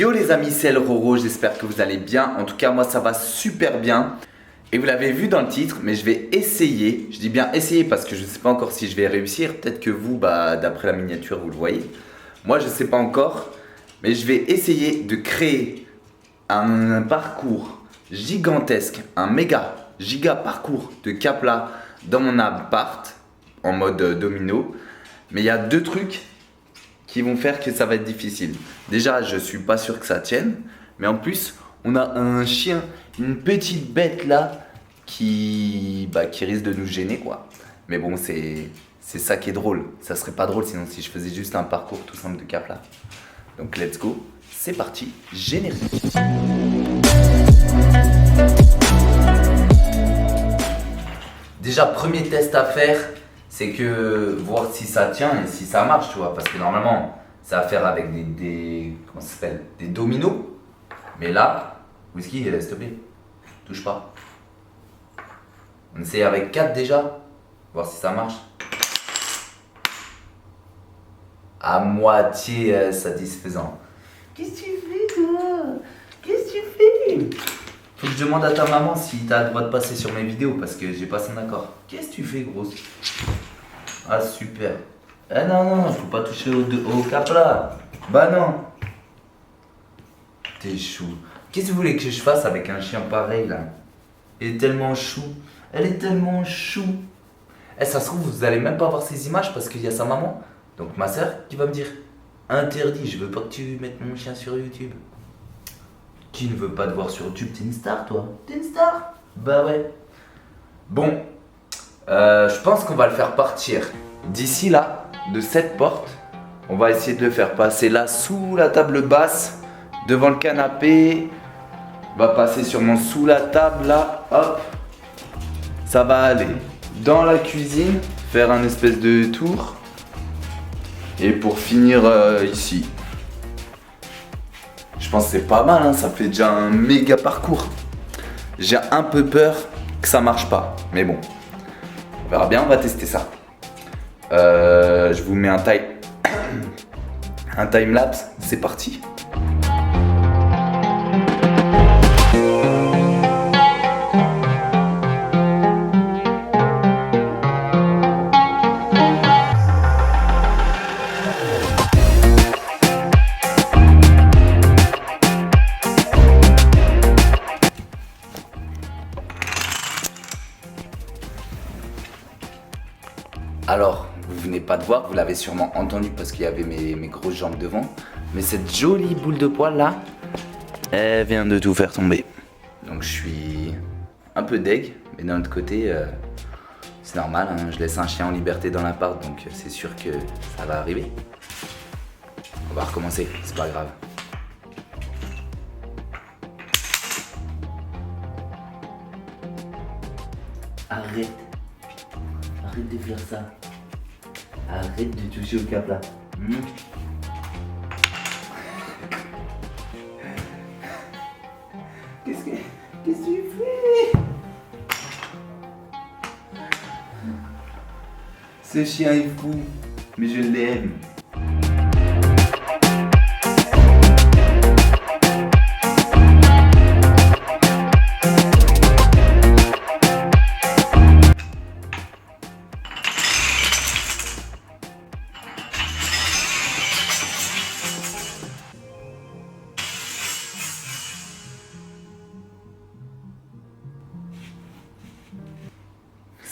Yo les amis, c'est le Roro, j'espère que vous allez bien. En tout cas, moi ça va super bien. Et vous l'avez vu dans le titre, mais je vais essayer. Je dis bien essayer parce que je ne sais pas encore si je vais réussir. Peut-être que vous, d'après la miniature, vous le voyez. Moi, je ne sais pas encore. Mais je vais essayer de créer un parcours gigantesque, un méga, giga parcours de Kapla dans mon appart en mode domino. Mais il y a deux trucs qui vont faire que ça va être difficile. Déjà, je suis pas sûr que ça tienne, mais en plus, on a un chien, une petite bête là qui risque de nous gêner quoi. Mais bon, c'est ça qui est drôle. Ça serait pas drôle sinon si je faisais juste un parcours tout simple de Kapla. Donc let's go, c'est parti, générique. Déjà, premier test à faire, c'est que voir si ça tient et si ça marche, tu vois. Parce que normalement, ça va faire avec comment ça s'appelle, des dominos. Mais là, Whisky, s'il te plaît, touche pas. On essaye avec 4 déjà, voir si ça marche. À moitié satisfaisant. Qu'est-ce que tu fais toi? Qu'est-ce que tu fais? Faut que je demande à ta maman si t'as le droit de passer sur mes vidéos parce que j'ai pas son accord. Qu'est-ce que tu fais grosse? Ah super. Eh non, faut pas toucher au Kapla. Bah non. T'es chou. Qu'est-ce que vous voulez que je fasse avec un chien pareil là? Il est tellement chou. Elle est tellement chou. Eh ça se trouve vous allez même pas voir ces images parce qu'il y a sa maman. Donc ma soeur qui va me dire interdit, je veux pas que tu mettes mon chien sur YouTube. Qui ne veut pas te voir sur YouTube? T'es une star toi? T'es une star? Bah ouais. Bon, je pense qu'on va le faire partir d'ici là, de cette porte. On va essayer de le faire passer là sous la table basse, devant le canapé. On va passer sûrement sous la table là, hop. Ça va aller dans la cuisine, faire un espèce de tour. Et pour finir ici. Je pense que c'est pas mal, hein, ça fait déjà un méga parcours. J'ai un peu peur que ça marche pas, mais bon, on verra bien, on va tester ça. Je vous mets un time lapse, c'est parti. Alors, vous venez pas de voir, vous l'avez sûrement entendu parce qu'il y avait mes grosses jambes devant. Mais cette jolie boule de poil là, elle vient de tout faire tomber. Donc je suis un peu deg, mais d'un autre côté, c'est normal, hein, je laisse un chien en liberté dans l'appart, donc c'est sûr que ça va arriver. On va recommencer, c'est pas grave. Arrête de faire ça. Arrête de toucher au Kapla. Qu'est-ce que tu fais? Ce chien est fou, mais je l'aime.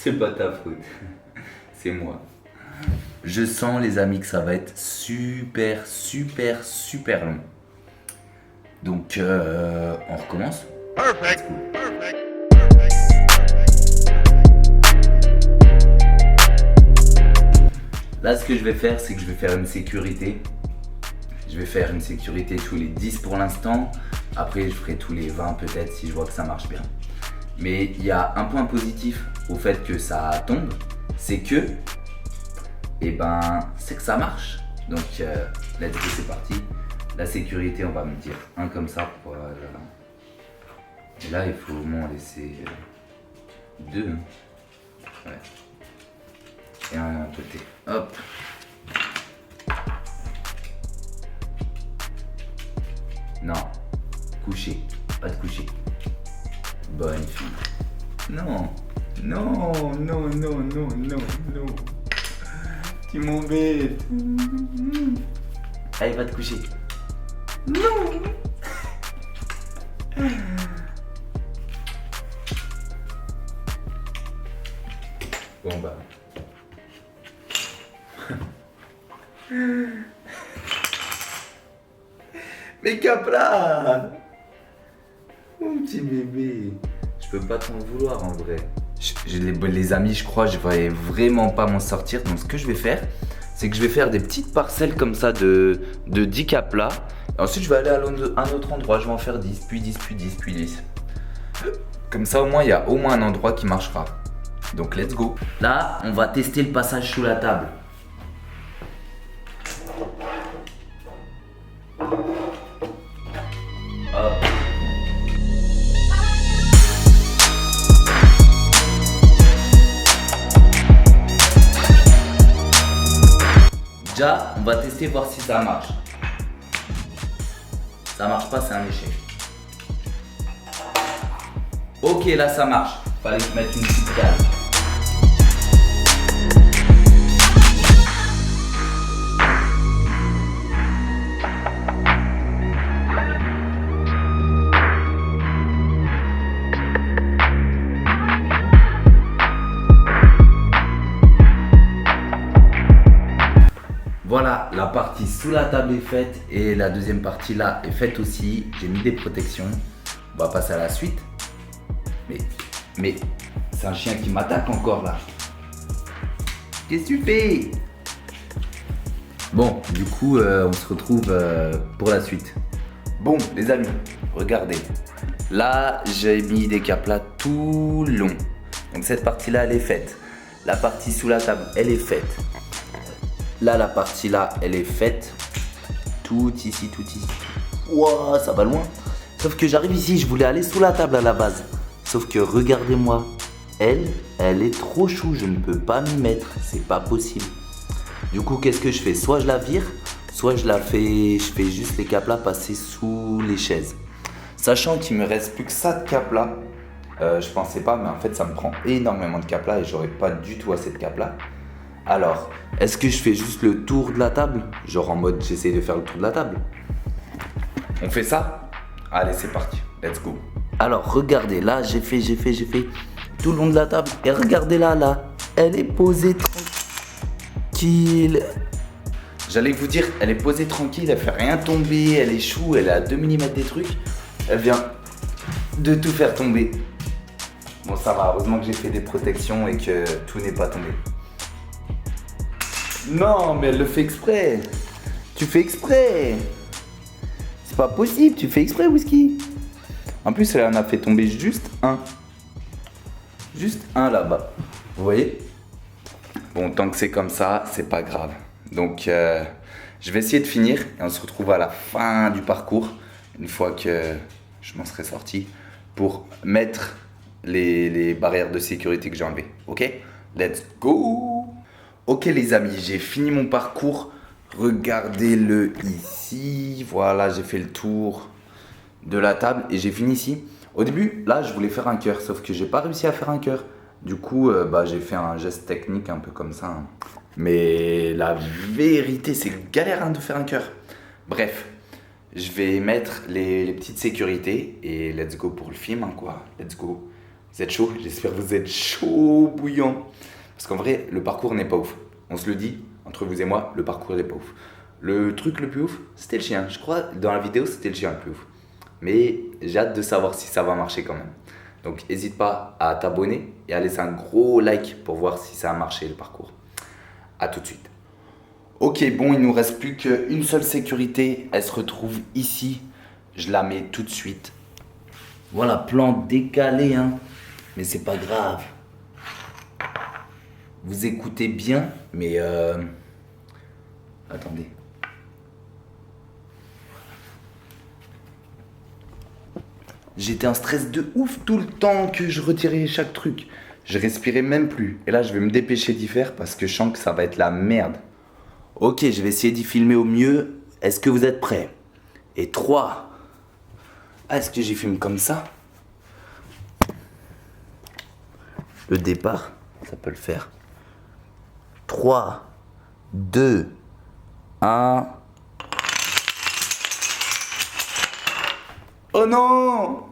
C'est pas ta faute, c'est moi. Je sens les amis que ça va être super long. Donc on recommence. Perfect. Là ce que je vais faire c'est que je vais faire une sécurité. Je vais faire une sécurité tous les 10 pour l'instant. Après je ferai tous les 20 peut-être si je vois que ça marche bien. Mais il y a un point positif au fait que ça tombe, c'est que, c'est que ça marche. Donc, let's go, c'est parti. La sécurité, on va me dire un comme ça. Voilà. Et là, il faut au moins laisser 2. Ouais. Et un côté. Hop. Non. Coucher. Pas de coucher. Bonne fille. Non. Non, non, non, non, non, non. Tu m'embêtes. Allez, va te coucher. Non. Bon bah. Mais Capla, mon petit bébé, je peux pas t'en vouloir en vrai. Les amis, je crois, je vais vraiment pas m'en sortir. Donc ce que je vais faire, c'est que je vais faire des petites parcelles comme ça de 10 Capla. Et ensuite, je vais aller à un autre endroit. Je vais en faire 10, puis 10, puis 10, puis 10. Comme ça, au moins, il y a au moins un endroit qui marchera. Donc let's go. Là, on va tester le passage sous la table. Hop. Déjà, on va tester voir si ça marche. Ça marche pas, c'est un échec. Ok, là ça marche. Fallait que je mette une petite cale. Voilà, la partie sous la table est faite et la deuxième partie là est faite aussi. J'ai mis des protections. On va passer à la suite. Mais c'est un chien qui m'attaque encore là. Qu'est-ce que tu fais? Bon, du coup, on se retrouve pour la suite. Bon, les amis, regardez. Là, j'ai mis des Capla tout le long. Donc cette partie-là, elle est faite. La partie sous la table, elle est faite. Là, la partie là, elle est faite. Tout ici, tout ici. Ouah, ça va loin. Sauf que j'arrive ici, je voulais aller sous la table à la base. Sauf que regardez-moi, elle est trop chou, je ne peux pas m'y mettre, c'est pas possible. Du coup, qu'est-ce que je fais? Soit je la vire, soit je fais juste les Capla passer sous les chaises. Sachant qu'il me reste plus que ça de Capla, je pensais pas, mais en fait ça me prend énormément de Capla et j'aurais pas du tout assez de Capla. Alors, est-ce que je fais juste le tour de la table? Genre en mode j'essaie de faire le tour de la table. On fait ça? Allez, c'est parti, let's go. Alors, regardez, là, j'ai fait tout le long de la table. Et regardez là, elle est posée tranquille. J'allais vous dire, elle est posée tranquille, elle fait rien tomber, elle est chou, elle est à 2 mm des trucs. Elle vient de tout faire tomber. Bon, ça va, heureusement que j'ai fait des protections et que tout n'est pas tombé. Non, mais elle le fait exprès. Tu fais exprès. C'est pas possible, tu fais exprès, Whisky. En plus, elle en a fait tomber juste un. Juste un là-bas. Vous voyez? Bon, tant que c'est comme ça, c'est pas grave. Donc, je vais essayer de finir et on se retrouve à la fin du parcours, une fois que je m'en serai sorti, pour mettre les barrières de sécurité que j'ai enlevées. Ok? Let's go! Ok les amis, j'ai fini mon parcours. Regardez-le ici. Voilà, j'ai fait le tour de la table et j'ai fini ici. Au début, là, je voulais faire un cœur, sauf que j'ai pas réussi à faire un cœur. Du coup, j'ai fait un geste technique un peu comme ça. Hein. Mais la vérité, c'est galère hein, de faire un cœur. Bref, je vais mettre les petites sécurités et let's go pour le film, hein, quoi. Let's go. Vous êtes chaud? J'espère que vous êtes chaud bouillant. Parce qu'en vrai, le parcours n'est pas ouf. On se le dit, entre vous et moi, le parcours n'est pas ouf. Le truc le plus ouf, c'était le chien. Je crois, dans la vidéo, c'était le chien le plus ouf. Mais j'ai hâte de savoir si ça va marcher quand même. Donc, n'hésite pas à t'abonner et à laisser un gros like pour voir si ça a marché le parcours. A tout de suite. Ok, bon, il nous reste plus qu'une seule sécurité. Elle se retrouve ici. Je la mets tout de suite. Voilà, plan décalé, hein. Mais c'est pas grave. Vous écoutez bien, mais attendez. J'étais en stress de ouf tout le temps que je retirais chaque truc. Je respirais même plus. Et là, je vais me dépêcher d'y faire parce que je sens que ça va être la merde. Ok, je vais essayer d'y filmer au mieux. Est-ce que vous êtes prêts? Et 3, Ah, est-ce que j'ai filmé comme ça? Le départ, ça peut le faire. 3, 2, 1. Oh non!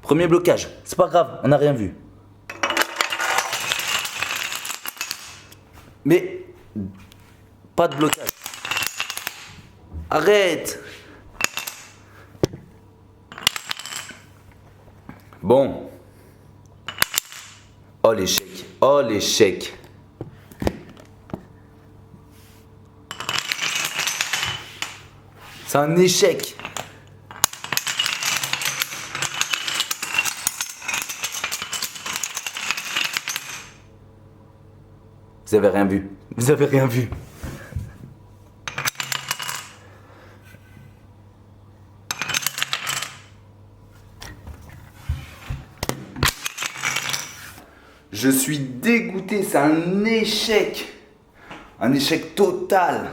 Premier blocage. C'est pas grave, on n'a rien vu. Mais pas de blocage. Arrête! Bon. Oh l'échec. Oh l'échec. C'est un échec. Vous avez rien vu. Vous avez rien vu. Je suis dégoûté, c'est un échec. Un échec total.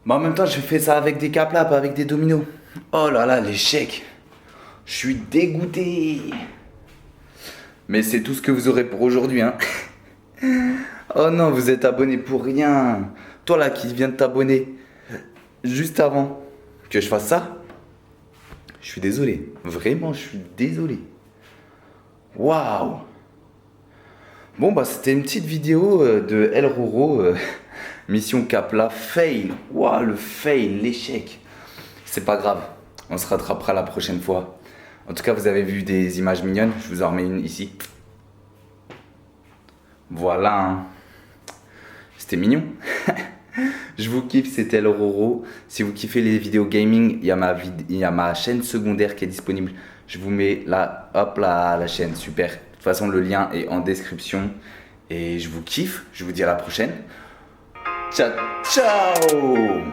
Mais en même temps, je fais ça avec des caplas, pas avec des dominos. Oh là là, l'échec. Je suis dégoûté. Mais c'est tout ce que vous aurez pour aujourd'hui, hein. Oh non, vous êtes abonné pour rien. Toi là qui viens de t'abonner juste avant que je fasse ça, je suis désolé. Vraiment, je suis désolé. Waouh. Bon bah c'était une petite vidéo de El Roro, mission Capla, fail. Waouh, le fail, l'échec. C'est pas grave, on se rattrapera la prochaine fois. En tout cas, vous avez vu des images mignonnes, je vous en remets une ici. Voilà, hein. C'était mignon. Je vous kiffe, c'était El Roro. Si vous kiffez les vidéos gaming, il y a ma chaîne secondaire qui est disponible. Je vous mets là, hop là, la chaîne, super. De toute façon, le lien est en description. Et je vous kiffe, je vous dis à la prochaine. Ciao, ciao!